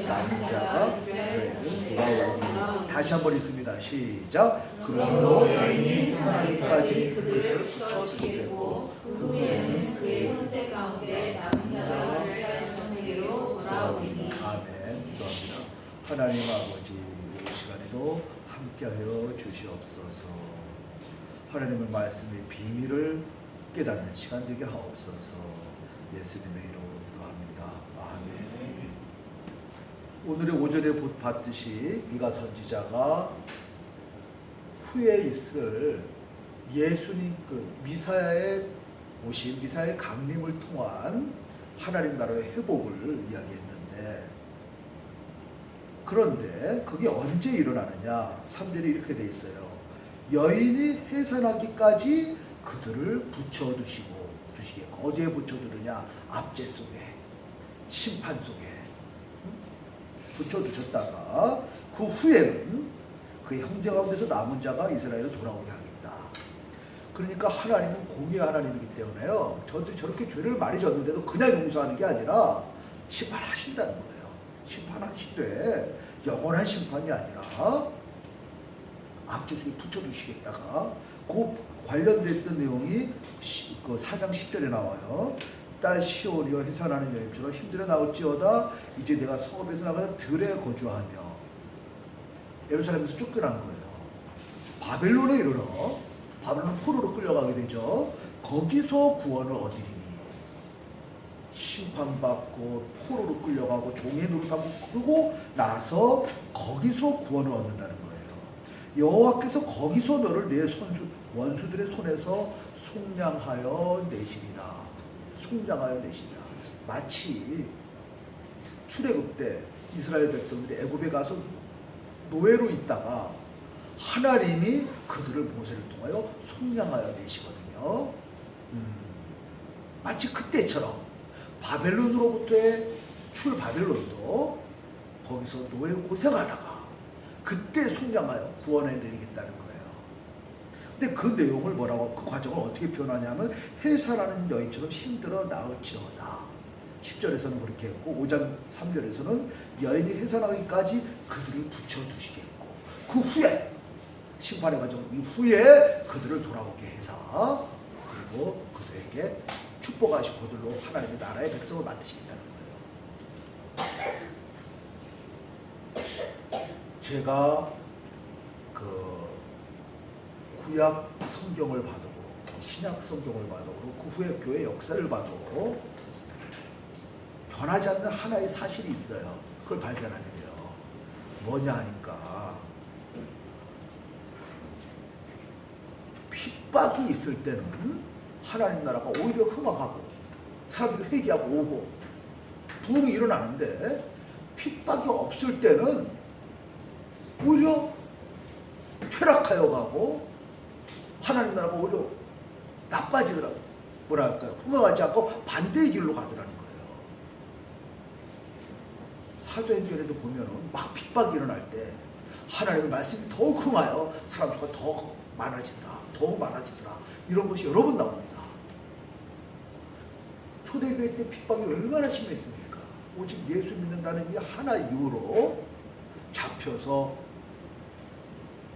남자가 돌아오니. 다시 한번 있습니다. 시작. 그러므로 여인이 사나이까지 그들을 붙여주시고 그 후에는 그의 형제 가운데 남은 자가 자신에게로 돌아오리니. 아멘. 기도합니다. 하나님 아버지, 이 시간에도 함께하여 주시옵소서. 하나님의 말씀의 비밀을 깨닫는 시간 되게 하옵소서. 예수님의 이름으로 기도합니다. 아멘. 오늘의 오전에 봤듯이 미가 선지자가 후에 있을 예수님 미사야의 오신 미사야의 강림을 통한 하나님 나라의 회복을 이야기했는데, 그런데 그게 언제 일어나느냐? 3절에 이렇게 돼 있어요. 여인이 해산하기까지 그들을 붙여두시고, 어디에 붙여두느냐? 압제 속에, 심판 속에 붙여두셨다가 그 후에는 그 형제 가운데서 남은 자가 이스라엘로 돌아오게 하겠다. 그러니까 하나님은 공의의 하나님이기 때문에요, 저도 저렇게 죄를 많이 졌는데도 그냥 용서하는 게 아니라 심판하신다는 거예요. 심판하시되 영원한 심판이 아니라 압제 속에 붙여두시겠다가, 그 관련됐던 내용이 그 4장 10절에 나와요. 딸 시온이여 해산하는 여인처럼 힘들어 나올지어다. 이제 내가 성읍에서 나가서 들에 거주하며. 예루살렘에서 쫓겨난 거예요. 바벨론에 이르러, 바벨론 포로로 끌려가게 되죠. 거기서 구원을 얻으리니. 심판받고 포로로 끌려가고 종의 노릇하고 그러고 나서 거기서 구원을 얻는다는 거예요. 여호와께서 거기서 너를 내 원수들의 손에서 속량하여 내시리라. 속량하여 내시리라. 마치 출애굽 때 이스라엘 백성들이 애굽에 가서 노예로 있다가 하나님이 그들을 모세를 통하여 속량하여 내시거든요. 마치 그때처럼 바벨론으로부터의 출바벨론도 거기서 노예 고생하다가 그때 속량하여 구원해 내리겠다는 거예요. 근데 그 내용을 뭐라고, 그 과정을 어떻게 표현하냐면 해산하는 여인처럼 힘들어 나을지어다. 10절에서는 그렇게 했고 5장 3절에서는 여인이 해산하기까지 그들을 붙여두시겠고, 그 후에 심판의 과정 이후에 그들을 돌아오게 해서 그리고 그들에게 축복하시고 그들로 하나님의 나라의 백성을 만드시겠다는 거예요. 제가 그 구약 성경을 봐도 신약 성경을 봐도 그 후에 교회 역사를 봐도 변하지 않는 하나의 사실이 있어요. 그걸 발견하게 돼요. 뭐냐 하니까, 핍박이 있을 때는 하나님 나라가 오히려 흥황하고 사람들이 회개하고 오고 부흥이 일어나는데, 핍박이 없을 때는 오히려 퇴락하여 가고 하나님 나라가 오히려 나빠지더라고요. 뭐랄까요? 흥황하지 않고 반대의 길로 가더라는 거예요. 사도행전에도 보면은 막 핍박이 일어날 때 하나님의 말씀이 더욱 흥하여 사람 수가 더 많아지더라. 이런 것이 여러 번 나옵니다. 초대교회 때 핍박이 얼마나 심했습니까? 오직 예수 믿는다는 이 하나 이유로 잡혀서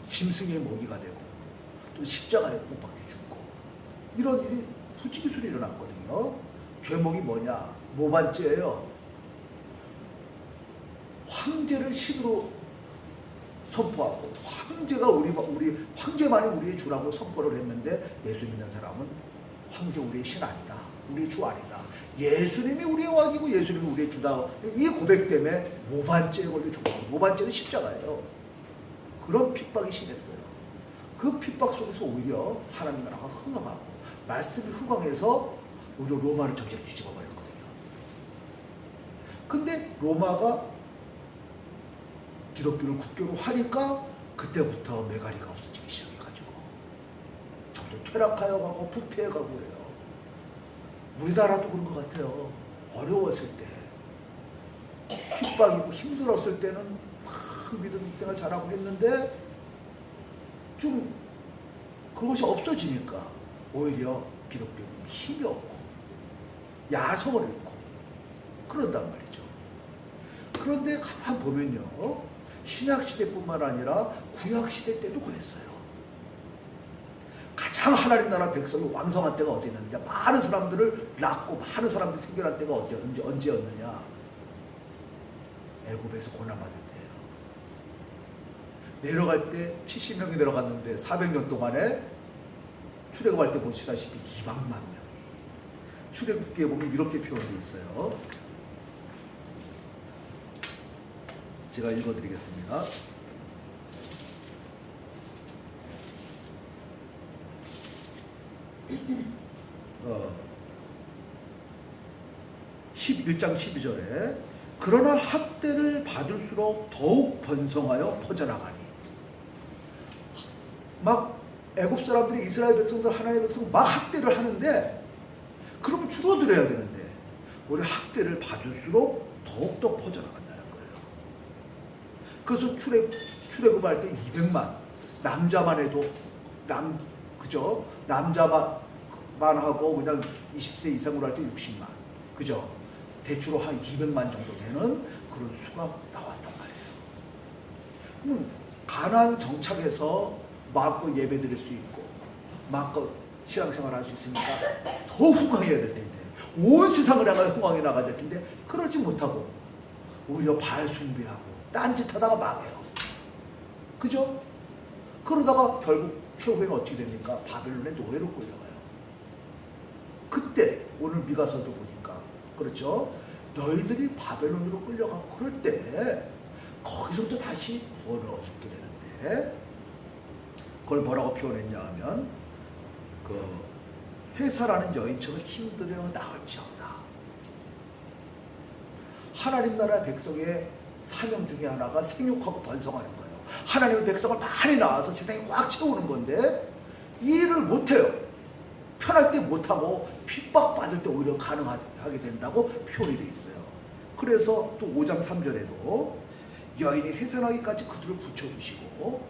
짐승의 먹이가 되고 또 십자가에 못 박혀 죽고, 이런 일이 부지기수로 일어났거든요. 죄목이 뭐냐? 모반죄예요. 황제를 신으로 선포하고 황제가 우리 황제만이 우리의 주라고 선포를 했는데, 예수 믿는 사람은 황제 우리의 신 아니다, 우리의 주 아니다, 예수님이 우리의 왕이고 예수님이 우리의 주다, 이 고백 때문에 모반죄에 걸려 죽었고, 모반죄는 십자가예요. 그런 핍박이 심했어요. 그 핍박 속에서 오히려 하나님 나라가 흥황하고 말씀이 흥황해서 오히려 로마를 전체로 뒤집어 버렸거든요. 근데 로마가 기독교를 국교로 하니까 그때부터 메가리가 없어지기 시작해가지고 점점 퇴락하여 가고 부패해 가고 그래요. 우리나라도 그런 것 같아요. 어려웠을 때, 핍박이고 힘들었을 때는 막 믿음 생활 잘하고 했는데 좀 그것이 없어지니까 오히려 기독교는 힘이 없고 야성을 잃고 그런단 말이죠. 그런데 가만 보면요, 신약시대뿐만 아니라 구약시대 때도 그랬어요. 가장 하나님 나라 백성이 왕성한 때가 어디 있느냐, 많은 사람들을 낳고 많은 사람들이 생겨난 때가 언제였느냐, 애굽에서 고난받을 때예요. 내려갈 때 70명이 내려갔는데 400년 동안에 출애굽할 때 보시다시피 200만 명이, 출애굽기에 보면 이렇게 표현되어 있어요. 제가 읽어드리겠습니다. 11장 12절에 그러나 학대를 받을수록 더욱 번성하여 퍼져나가니, 막 애굽 사람들이 이스라엘 백성들, 하나님의 백성 막 학대를 하는데, 그러면 줄어들어야 되는데 우리 학대를 받을수록 더욱더 퍼져나간다는 거예요. 그래서 출애굽할 때 200만, 남자만 해도 그죠? 남자만 하고 그냥 20세 이상으로 할 때 60만, 그죠? 대충 한 200만 정도 되는 그런 수가 나왔단 말이에요. 가나안 정착해서 마음껏 예배 드릴 수 있고 마음껏 신앙생활 할 수 있으니까 더 흥왕해야 될 텐데, 온 세상을 향하여 흥왕해 나가야 될 텐데 그러지 못하고 오히려 바알 숭배하고 딴짓 하다가 망해요. 그죠? 그러다가 결국 최후에는 어떻게 됩니까? 바벨론의 노예로 끌려가요. 그때 오늘 미가서도 보니까 그렇죠? 너희들이 바벨론으로 끌려가고 그럴 때 거기서부터 다시 돌아오게 되는데, 그걸 뭐라고 표현했냐 하면 회사라는 여인처럼 힘들어 나을지어다. 하나님 나라 백성의 사명 중에 하나가 생육하고 번성하는 거예요. 하나님의 백성을 많이 낳아서 세상에 꽉 채우는 건데 이 일을 못해요. 편할 때 못하고 핍박받을 때 오히려 가능하게 된다고 표현이 되어 있어요. 그래서 또 5장 3절에도 여인이 해산하기까지 그들을 붙여주시고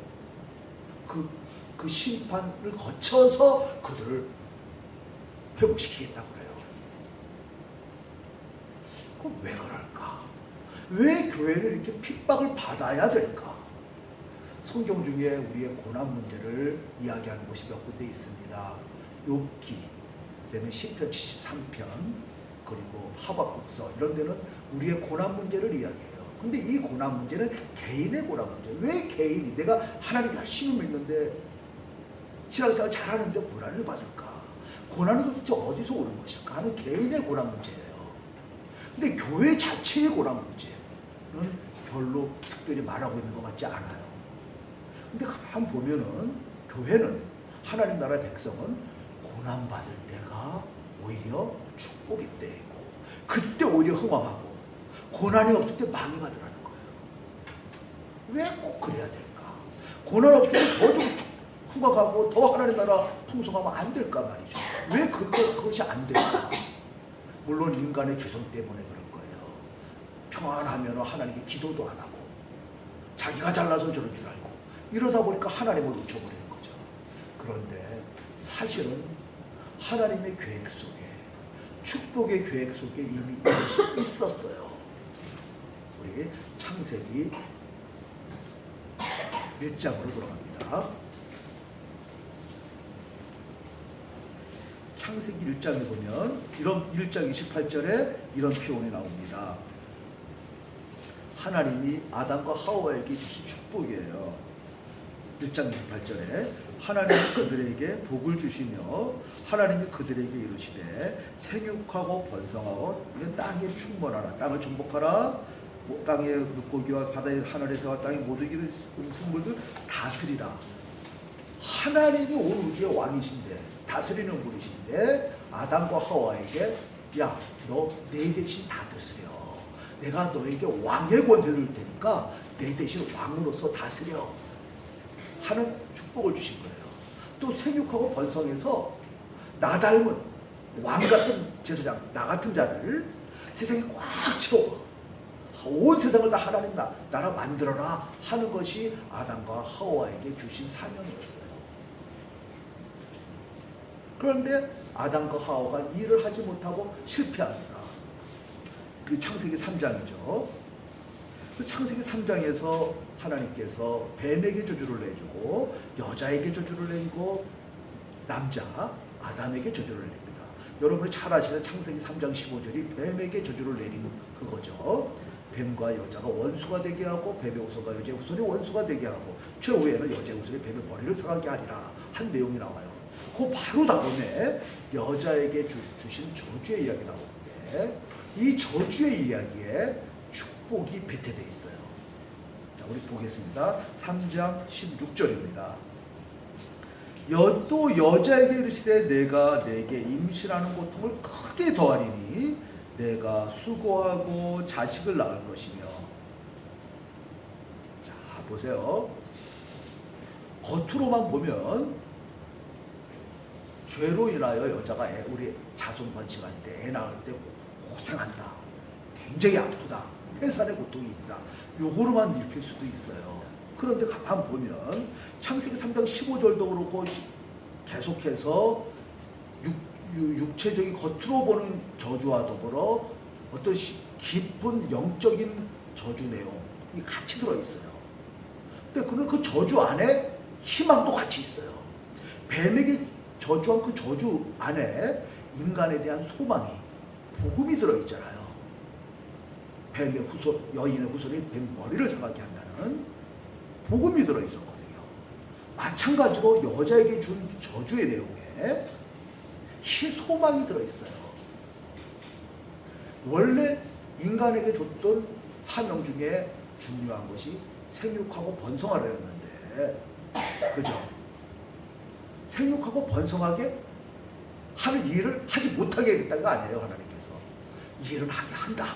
그 심판을 거쳐서 그들을 회복시키겠다고 그래요. 그럼 왜 그럴까? 왜 교회는 이렇게 핍박을 받아야 될까? 성경 중에 우리의 고난 문제를 이야기하는 곳이 몇 군데 있습니다. 욥기, 그다음에 시편 73편, 그리고 하박국서, 이런 데는 우리의 고난 문제를 이야기해요. 근데 이 고난 문제는 개인의 고난 문제. 왜 개인이, 내가 하나님 열심히 믿는데 신앙생활 잘하는데 고난을 받을까? 고난은 도대체 어디서 오는 것일까 하는 개인의 고난 문제예요. 근데 교회 자체의 고난 문제는 별로 특별히 말하고 있는 것 같지 않아요. 근데 가만 보면은 교회는, 하나님 나라의 백성은 고난받을 때가 오히려 축복의 때이고, 그때 오히려 흥왕하고, 고난이 없을 때 망해가 들어가는 거예요. 왜 꼭 그래야 될까? 고난 없을 때 더 좀 흥왕하고 더 하나님 나라 풍성하면 안 될까 말이죠. 왜 그것이 안 될까? 물론 인간의 죄성 때문에 그런 거예요. 평안하면 하나님께 기도도 안 하고 자기가 잘나서 저런 줄 알고 이러다 보니까 하나님을 놓쳐버리는 거죠. 그런데 사실은 하나님의 계획 속에, 축복의 계획 속에 이미 이것이 있었어요. 우리 창세기 1장으로 돌아갑니다. 창세기 1장에 보면 이런 1장 28절에 이런 표현이 나옵니다. 하나님이 아담과 하와에게 주신 축복이에요. 1장 28절에 하나님이 그들에게 복을 주시며 하나님이 그들에게 이르시되 생육하고 번성하고 땅에 충만하라, 땅을 정복하라, 땅의 물고기와 바다의 하늘의 새와 땅의 모든 기는 생물들 다스리라. 하나님이 온 우주의 왕이신데, 다스리는 분이신데 아담과 하와에게 야, 너 내 대신 다스려. 내가 너에게 왕의 권세를 줄 테니까 내 대신 왕으로서 다스려 하는 축복을 주신 거예요. 또 생육하고 번성해서 나 닮은 왕 같은 제사장, 나 같은 자를 세상에 꽉 채워 온 세상을 다 하나님 나라 만들어라 하는 것이 아담과 하와에게 주신 사명이었어요. 그런데 아담과 하와가 일을 하지 못하고 실패합니다. 그 창세기 3장이죠. 창세기 3장에서 하나님께서 뱀에게 저주를 내주고 여자에게 저주를 내리고 남자 아담에게 저주를 내립니다. 여러분이 잘 아시는 창세기 3장 15절이 뱀에게 저주를 내리는 그거죠. 뱀과 여자가 원수가 되게 하고 뱀의 후손과 여자의 후손이 원수가 되게 하고 최후에는 여자의 후손이 뱀의 머리를 상하게 하리라 한 내용이 나와요. 그 바로 다음에 여자에게 주신 저주의 이야기 나오는데 이 저주의 이야기에 축복이 배태되어 있어요. 자, 우리 보겠습니다. 3장 16절입니다. 또 여자에게 이르시되 내가 내게 임신하는 고통을 크게 더하리니 내가 수고하고 자식을 낳을 것이며. 자, 보세요. 겉으로만 보면 죄로 인하여 여자가 우리 자손 번식할 때 애 낳을 때 고생한다, 굉장히 아프다, 해산의 고통이 있다, 요거로만 읽힐 수도 있어요. 그런데 가만 보면 창세기 3장 15절도 그렇고 계속해서 육체적인 겉으로 보는 저주와 더불어 어떤 깊은 영적인 저주 내용이 같이 들어있어요. 근데 그 저주 안에 희망도 같이 있어요. 뱀에게 저주한 그 저주 안에 인간에 대한 소망이, 복음이 들어있잖아요. 뱀의 후손, 여인의 후손이 뱀 머리를 상하게 한다는 복음이 들어있었거든요. 마찬가지로 여자에게 준 저주의 내용에 소망이 들어있어요. 원래 인간에게 줬던 사명 중에 중요한 것이 생육하고 번성하려였는데, 그죠? 생육하고 번성하게 하는 일을 하지 못하게 하겠다는 거 아니에요. 하나님께서 이 일은 하게 한다,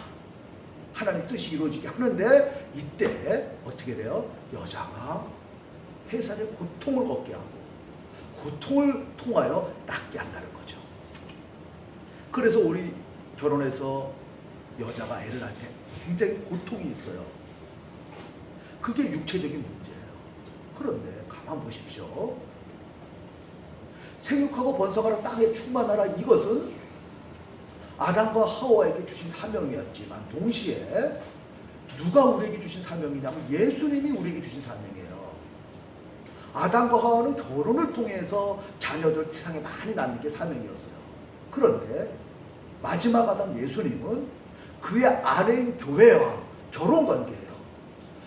하나님 뜻이 이루어지게 하는데, 이때 어떻게 돼요? 여자가 해산의 고통을 겪게 하고 고통을 통하여 낫게 한다는 거죠. 그래서 우리 결혼해서 여자가 애를 낳을 때 굉장히 고통이 있어요. 그게 육체적인 문제예요. 그런데 가만 보십시오. 생육하고 번성하라, 땅에 충만하라, 이것은 아담과 하와에게 주신 사명이었지만 동시에 누가 우리에게 주신 사명이냐면 예수님이 우리에게 주신 사명이에요. 아담과 하와는 결혼을 통해서 자녀들 세상에 많이 낳는 게 사명이었어요. 그런데 마지막 아담 예수님은 그의 아내인 교회와 결혼관계예요.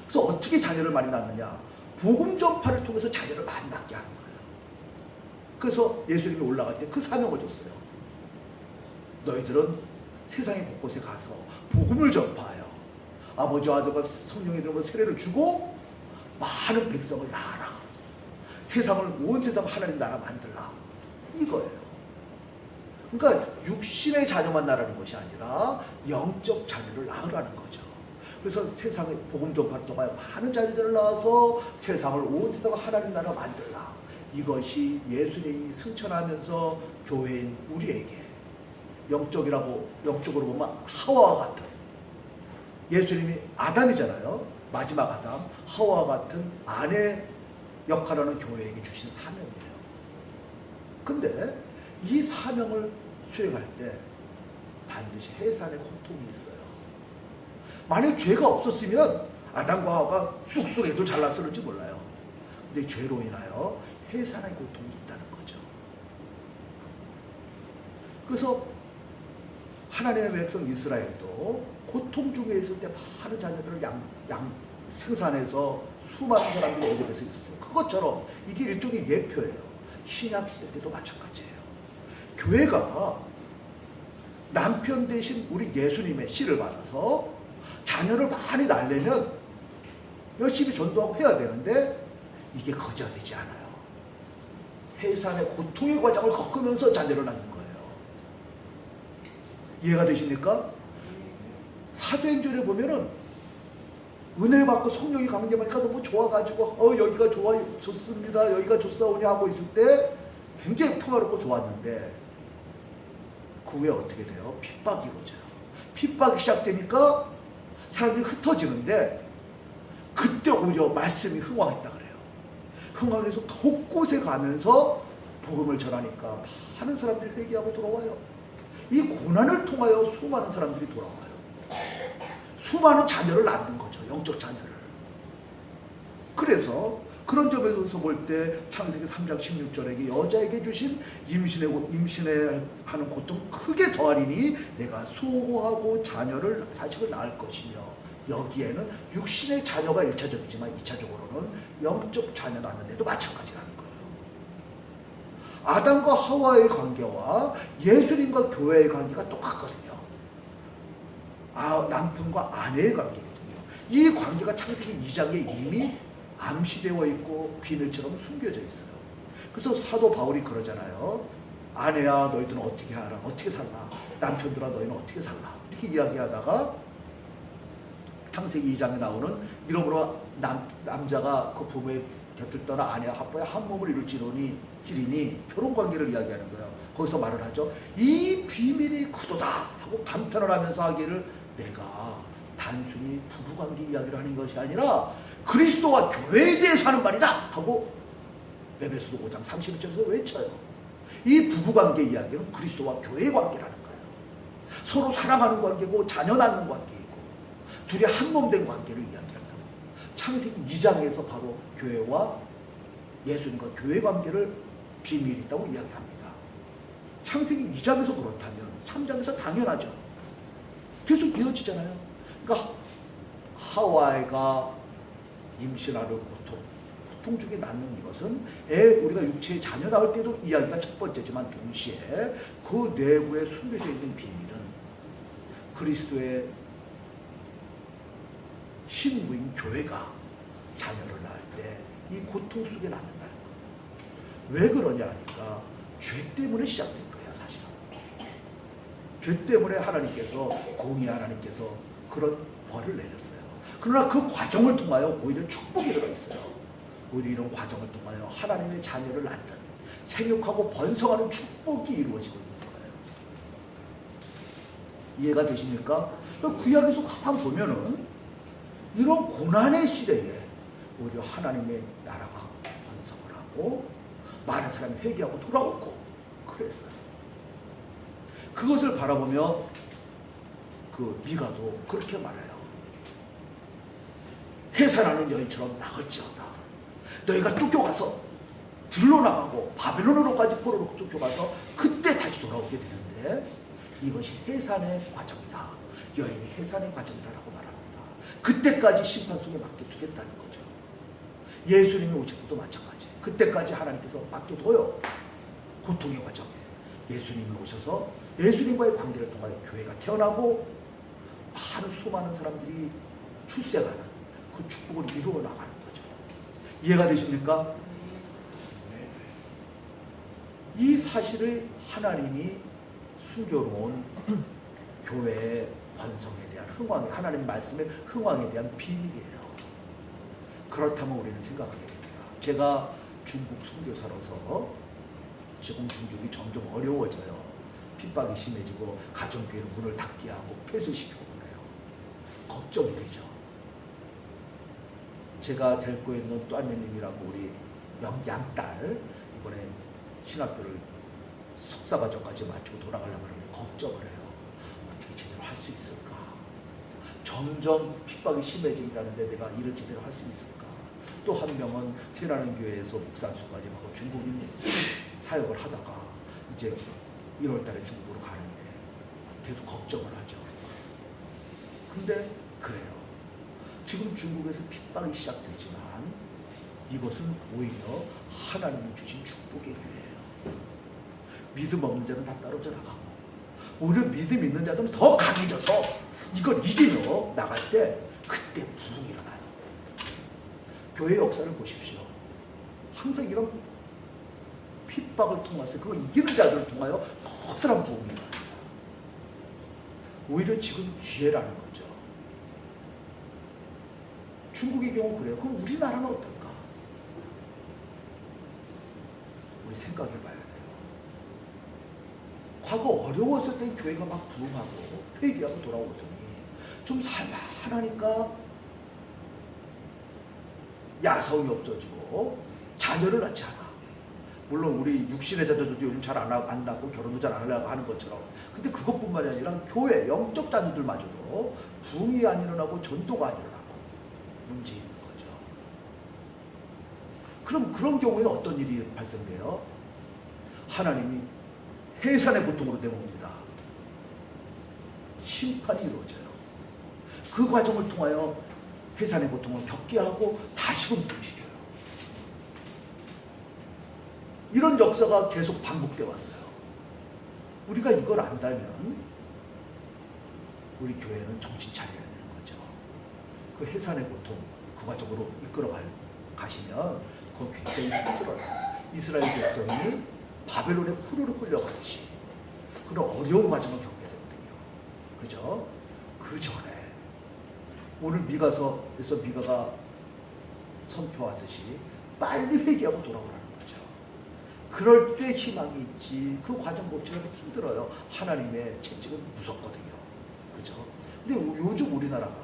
그래서 어떻게 자녀를 많이 낳느냐? 복음 전파를 통해서 자녀를 많이 낳게 하는 거예요. 그래서 예수님이 올라갈 때 그 사명을 줬어요. 너희들은 세상의 곳곳에 가서 복음을 전파하여 아버지와 아들과 성령의 이름으로 세례를 주고 많은 백성을 낳아라. 온 세상 하나님 나라 만들라. 이거예요. 그러니까 육신의 자녀만 낳으라는 것이 아니라 영적 자녀를 낳으라는 거죠. 그래서 세상의 복음 전파를 통하여 많은 자녀들을 낳아서 온 세상을 하나님 나라 만들라. 이것이 예수님이 승천하면서 교회인 우리에게 영적으로 보면 하와와 같은, 예수님이 아담이잖아요. 마지막 아담, 하와와 같은 아내 역할하는 교회에게 주신 사명이에요. 근데 이 사명을 수행할 때 반드시 해산의 고통이 있어요. 만약 죄가 없었으면 아담과 하와가 쑥쑥 애도 잘났을지 몰라요. 근데 죄로 인하여 해산의 고통이 있다는 거죠. 그래서 하나님의 백성 이스라엘도 고통 중에 있을 때 많은 자녀들을 생산해서 수많은 사람들이 애굽에서 있었어요. 그것처럼 이게 일종의 예표예요. 신약 시대 때도 마찬가지예요. 교회가 남편 대신 우리 예수님의 씨를 받아서 자녀를 많이 낳으려면 열심히 전도하고 해야 되는데 이게 거저가 되지 않아요. 해산의 고통의 과정을 겪으면서 자녀를 낳는 거예요. 이해가 되십니까? 사도행전에 보면은 은혜 받고 성령이 강림하니까 너무 좋아가지고 여기가 좋습니다, 여기가 좋사오니 하고 있을 때 굉장히 평화롭고 좋았는데 그 후에 어떻게 돼요? 핍박이 이루어져요. 핍박이 시작되니까 사람들이 흩어지는데 그때 오히려 말씀이 흥왕했다 그래요. 흥왕해서 곳곳에 가면서 복음을 전하니까 많은 사람들이 회개하고 돌아와요. 이 고난을 통하여 수많은 사람들이 돌아와요. 수많은 자녀를 낳는 거죠. 영적 자녀를. 그래서 그런 점에서 볼 때 창세기 3장 16절에 여자에게 주신 임신에 하는 고통 크게 더하리니 내가 수고하고 자녀를 자식을 낳을 것이며, 여기에는 육신의 자녀가 1차적이지만 2차적으로는 영적 자녀 낳는데도 마찬가지라는 거예요. 아담과 하와의 관계와 예수님과 교회의 관계가 똑같거든요. 남편과 아내의 관계거든요. 이 관계가 창세기 2장에 이미 암시되어 있고 비밀처럼 숨겨져 있어요. 그래서 사도 바울이 그러잖아요. 아내야 너희들은 어떻게 하라, 어떻게 살라, 남편들아 너희는 어떻게 살라, 이렇게 이야기하다가 창세기 2장에 나오는 이러므로 남자가 그 부모의 곁을 떠나 아내와 합하여 한 몸을 이룰지니 결혼관계를 이야기하는 거예요. 거기서 말을 하죠. 이 비밀이 크도다 하고 감탄을 하면서 하기를, 내가 단순히 부부관계 이야기를 하는 것이 아니라 그리스도와 교회에 대해서 하는 말이다 하고 에베소서 5장 31절에서 외쳐요. 이 부부관계 이야기는 그리스도와 교회의 관계라는 거예요. 서로 사랑하는 관계고 자녀 낳는 관계이고 둘이 한 몸 된 관계를 이야기한다고. 창세기 2장에서 바로 교회와 예수님과 교회 관계를 비밀이 있다고 이야기합니다. 창세기 2장에서 그렇다면 3장에서 당연하죠. 계속 이어지잖아요. 그러니까 하와이가 임신하는 고통 중에 낳는 이것은 우리가 육체의 자녀 낳을 때도 이야기가 첫 번째지만 동시에 그 내부에 숨겨져 있는 비밀은 그리스도의 신부인 교회가 자녀를 낳을 때 이 고통 속에 낳는다는 거예요. 왜 그러냐 하니까 죄 때문에 시작된 거예요. 사실은 죄 때문에 하나님께서, 공의 하나님께서 그런 벌을 내렸어요. 그러나 그 과정을 통하여 오히려 축복이 들어있어요. 오히려 이런 과정을 통하여 하나님의 자녀를 낳는 생육하고 번성하는 축복이 이루어지고 있는 거예요. 이해가 되십니까? 구약에서 가만 보면은 이런 고난의 시대에 오히려 하나님의 나라가 번성을 하고 많은 사람이 회개하고 돌아오고 그랬어요. 그것을 바라보며 그 미가도 그렇게 말해요. 해산하는 여인처럼 나갈지어다. 너희가 쫓겨가서 들로 나가고 바벨론으로까지 포로로 쫓겨가서 그때 다시 돌아오게 되는데 이것이 해산의 과정이다. 여인이 해산의 과정이다라고 말합니다. 그때까지 심판 속에 맡겨두겠다는 거죠. 예수님이 오실 때도 마찬가지. 그때까지 하나님께서 맡겨둬요. 고통의 과정에 예수님이 오셔서 예수님과의 관계를 통하여 교회가 태어나고 수많은 사람들이 출세하는 그 축복을 이루어 나가는 거죠. 이해가 되십니까? 이 사실을 하나님이 숨겨놓은 교회의 번성에 대한 흥왕, 하나님 말씀의 흥왕에 대한 비밀이에요. 그렇다면 우리는 생각하게 됩니다. 제가 중국 선교사로서 지금 중국이 점점 어려워져요. 핍박이 심해지고 가정교회는 문을 닫게 하고 폐쇄시키고 그래요. 걱정이 되죠. 제가 데리고 있는 또안내님이라고 우리 양딸 이번에 신학교를 석사과정까지 마치고 돌아가려고 하는데 걱정을 해요. 어떻게 제대로 할 수 있을까? 점점 핍박이 심해진다는데 내가 일을 제대로 할 수 있을까? 또 한 명은 세라는 교회에서 목사수까지 하고 중국인 사역을 하다가 이제 1월 달에 중국으로 가는데 계속 걱정을 하죠. 근데 그래요. 지금 중국에서 핍박이 시작되지만 이것은 오히려 하나님이 주신 축복의 기회예요. 믿음 없는 자는 다 떨어져 나가고 오히려 믿음 있는 자들은 더 강해져서 이걸 이기며 나갈 때 그때 부흥이 일어나요. 교회 역사를 보십시오. 항상 이런 핍박을 통해서 그거 이기는 자들을 통하여 커다란 부흥이 일어납니다. 오히려 지금 기회라는 거죠. 중국의 경우 그래요. 그럼 우리나라는 어떨까? 우리 생각해 봐야 돼요. 과거 어려웠을 때 교회가 막 부흥하고 회개하고 돌아오더니 좀 살만하니까 야성이 없어지고 자녀를 낳지 않아. 물론 우리 육신의 자녀들도 요즘 잘 안 낳고 결혼도 잘 안 하려고 하는 것처럼. 근데 그것뿐만이 아니라 교회 영적 자녀들마저도 부흥이 안 일어나고 전도가 안 일어나고 문제 있는 거죠. 그럼 그런 경우에는 어떤 일이 발생돼요? 하나님이 해산의 고통으로 내모입니다. 심판이 이루어져요. 그 과정을 통하여 해산의 고통을 겪게 하고 다시금 부르시켜요. 이런 역사가 계속 반복되어 왔어요. 우리가 이걸 안다면 우리 교회는 정신 차려야 되는 거죠. 그 해산의 고통, 그 과정으로 이끌어 가시면 그건 굉장히 힘들어요. 이스라엘 백성이 바벨론의 포로로 끌려갔지. 그런 어려운 과정을 겪게 되거든요. 그죠? 그 전에 오늘 미가서에서 미가가 선포하듯이 빨리 회개하고 돌아오라는 거죠. 그럴 때 희망이 있지. 그 과정 보시면 힘들어요. 하나님의 채찍은 무섭거든요. 그죠? 근데 요즘 우리나라가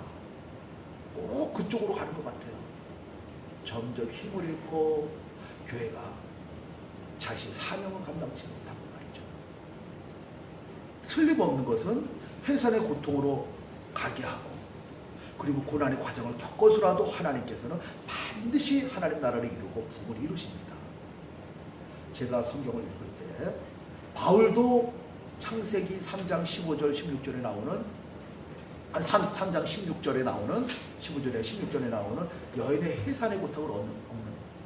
꼭 그쪽으로 가는 것 같아요. 점점 힘을 잃고 교회가 자신의 사명을 감당치 못하고 말이죠. 틀림없는 것은 해산의 고통으로 가게 하고 그리고 고난의 과정을 겪어서라도 하나님께서는 반드시 하나님 나라를 이루고 부흥을 이루십니다. 제가 성경을 읽을 때 바울도 창세기 3장 15절 16절에 나오는 3장 16절에 나오는 15절에 16절에 나오는 여인의 해산의 고통을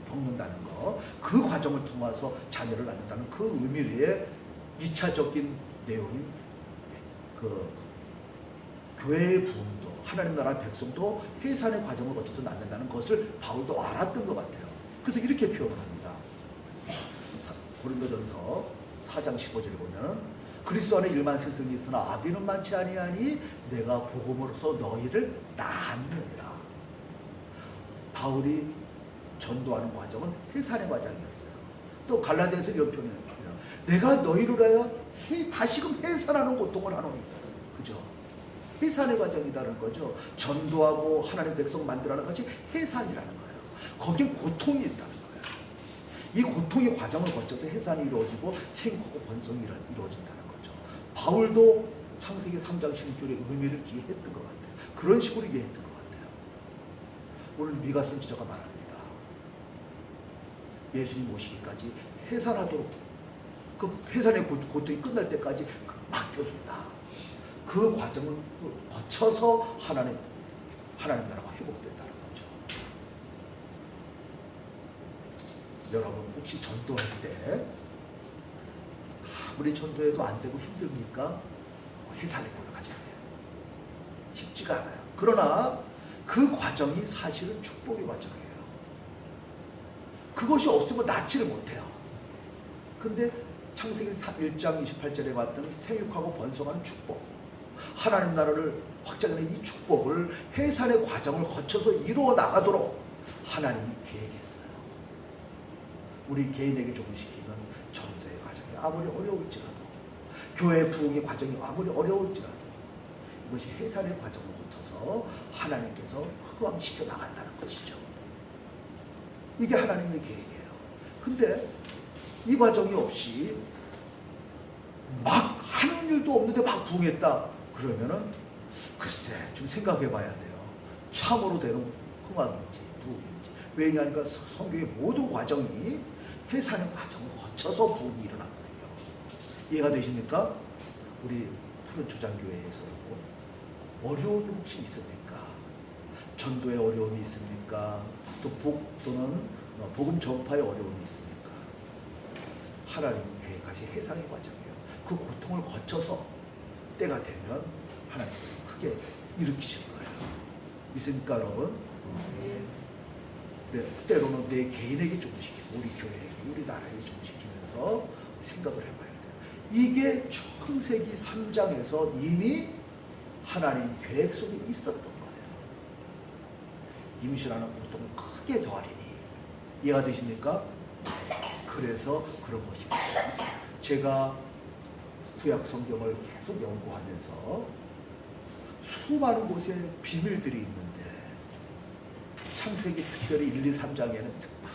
겪는다는 거, 그 과정을 통해서 자녀를 낳는다는 그 의미의 2차적인 내용인 그 교회의 부흥도 하나님 나라 백성도 해산의 과정을 거쳐서 낳는다는 것을 바울도 알았던 것 같아요. 그래서 이렇게 표현을 합니다. 고린도전서 4장 15절에 보면 그리스도 안에 일만 세상이 있으나 아비는 많지 아니하니 내가 복음으로써 너희를 낳느니라. 바울이 전도하는 과정은 해산의 과정이었어요. 또 갈라디아서 이런 표현을 해요. 내가 너희를 하여 다시금 해산하는 고통을 하노니. 그죠? 해산의 과정이라는 거죠. 전도하고 하나님 백성 만들어가는 것이 해산이라는 거예요. 거기에 고통이 있다는 거예요. 이 고통의 과정을 거쳐서 해산이 이루어지고 생하고 번성이 이루어진다는 거죠. 바울도 창세기 3장 16절의 의미를 이해했던 것 같아요. 그런 식으로 이해했던 것 같아요. 오늘 미가 선지자가 말합니다. 예수님 오시기까지 해산하도록, 그 해산의 고통이 끝날 때까지 맡겨준다. 그 과정을 거쳐서 하나님 나라가 회복됐다는 거죠. 여러분 혹시 전도할 때 아무리 전도해도 안 되고 힘듭니까? 해산의 꼴을 가져야 돼요. 쉽지가 않아요. 그러나 그 과정이 사실은 축복의 과정이에요. 그것이 없으면 낫지를 못해요. 근데 창세기 1장 28절에 봤던 생육하고 번성하는 축복, 하나님 나라를 확장하는 이 축복을 해산의 과정을 거쳐서 이루어 나가도록 하나님이 계획했어요. 우리 개인에게 적용시키면 전도의 과정이 아무리 어려울지라도, 교회 부흥의 과정이 아무리 어려울지라도 이것이 해산의 과정을 거쳐서 하나님께서 흑왕시켜 나간다는 것이죠. 이게 하나님의 계획이에요. 근데 이 과정이 없이 막 하는 일도 없는데 막 부흥했다 그러면은 글쎄 좀 생각해 봐야 돼요. 참으로 되는 흥왕인지 부흥인지. 왜냐하니까 성경의 모든 과정이 해산의 과정을 거쳐서 부흥이 일어났거든요. 이해가 되십니까? 우리 푸른 초장교회에서도 어려움이 혹시 있습니까? 전도에 어려움이 있습니까? 또는 복음 전파에 어려움이 있습니까? 하나님이 계획하신 해상의 과정이에요. 그 고통을 거쳐서 때가 되면 하나님께서 크게 일으키실 거예요. 믿습니까, 여러분? 네, 때로는 내 개인에게 조금시키고 우리 교회에게, 우리 나라에게 조금시키면서 생각을 해봐야 돼요. 이게 창세기 3장에서 이미 하나님 계획 속에 있었던 거예요. 임신하는 고통을 크게 더하리니. 이해가 되십니까? 그래서 그런 것이 있어요. 제가 구약 성경을 계속 연구하면서 수많은 곳에 비밀들이 있는데 창세기 특별히 1, 2, 3장에는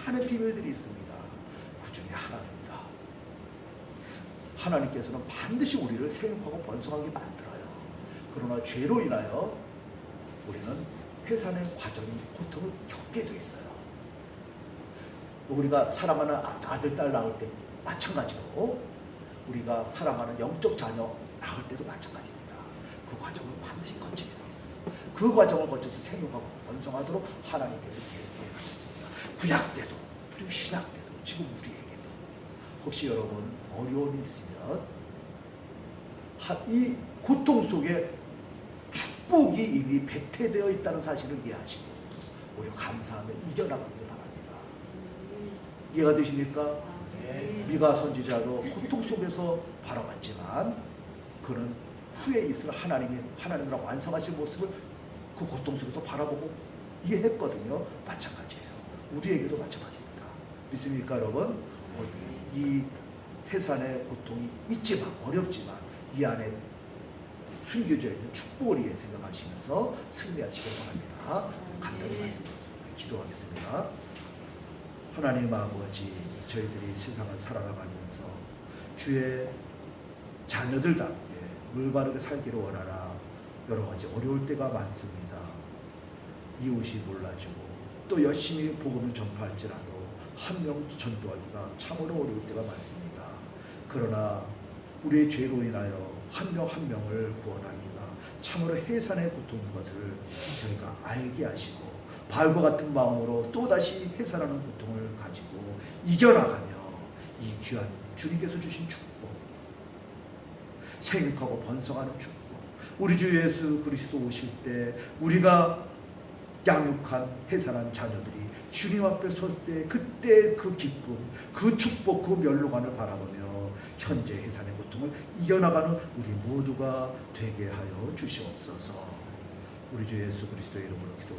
많은 비밀들이 있습니다. 그 중에 하나입니다. 하나님께서는 반드시 우리를 생육하고 번성하게 만들어요. 그러나 죄로 인하여 우리는 해산의 과정이 고통을 겪게 돼 있어요. 우리가 사랑하는 아들, 딸 낳을 때 마찬가지로 우리가 사랑하는 영적 자녀 낳을 때도 마찬가지입니다. 그 과정을 반드시 거치게 되어 있어요. 그 과정을 거쳐서 생육하고 번성하도록 하나님께서 계획해 주셨습니다. 구약 때도 그리고 신약 때도 지금 우리에게도 혹시 여러분 어려움이 있으면 이 고통 속에 축복이 이미 배태되어 있다는 사실을 이해하시고 오히려 감사하며 이겨나가길 바랍니다. 이해가 되십니까? 미가 선지자도 고통 속에서 바라봤지만 그는 후에 있을 하나님이랑 완성하신 모습을 그 고통 속에서 바라보고 이해했거든요. 마찬가지예요. 우리에게도 마찬가지입니다. 믿습니까, 여러분? 이 해산의 고통이 있지만 어렵지만 이 안에 숨겨져 있는 축복을 위해 생각하시면서 승리하시길 바랍니다. 간단히 말씀드렸습니다. 기도하겠습니다. 하나님 아버지, 저희들이 세상을 살아가면서 주의 자녀들답게 올바르게 살기를 원하나 여러 가지 어려울 때가 많습니다. 이웃이 몰라주고 또 열심히 복음을 전파할지라도 한 명 전도하기가 참으로 어려울 때가 많습니다. 그러나 우리의 죄로 인하여 한 명 한 명을 구원하기가 참으로 해산의 고통인 것을 저희가 알게 하시고 바울과 같은 마음으로 또다시 해산하는 고통을 가지고 이겨나가며 이 귀한 주님께서 주신 축복, 생육하고 번성하는 축복, 우리 주 예수 그리스도 오실 때 우리가 양육한 해산한 자녀들이 주님 앞에 설 때 그때 그 기쁨, 그 축복, 그 멸로관을 바라보며 현재 해산의 고통을 이겨나가는 우리 모두가 되게 하여 주시옵소서. 우리 주 예수 그리스도의 이름으로 기도합니다.